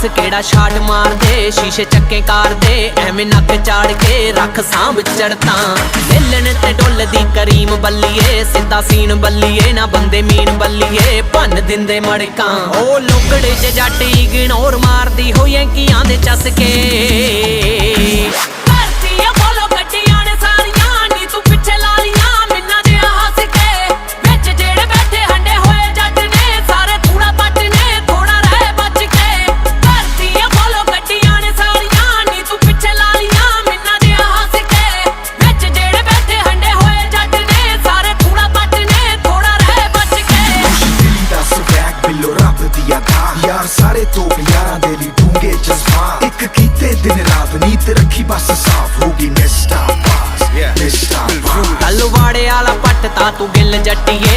ਦੱਸ ਕਿਹੜਾ ਛਾਟ ਮਾਰਦੇ ਸ਼ੀਸ਼ੇ ਚੱਕੇ ਕਾਰ ਦੇ ਐਵੇਂ ਨੱਕ ਚਾੜ ਕੇ ਰੱਖ ਸਾਂਭ ਚੜਤਾ ਮਿਲਣ ਤੇ ਡੁੱਲਦੀ ਕਰੀਮ ਬੱਲੀਏ ਸਿੱਧਾ ਸੀਨ ਬੱਲੀਏ ਨਾ ਬੰਦੇ ਮੀਨ ਬੱਲੀਏ ਭੰਨ ਦਿੰਦੇ ਮੜਕਾਂ ਉਹ ਲੋਕੜੇ ਚ ਜੱਟ ਇਗਨੋਰ ਮਾਰਦੀ ਹੋਈ ਕੀਆਂ ਦੇ ਚਸਕੇ यार सारे तो यारां दे ली डूंगे जज्बात एक कीते दिन रात नीत रखी बस साफ होगी मिस्टर पास मिस्टर तलवाड़े आला पट्ट ता तू गिल जट्टिए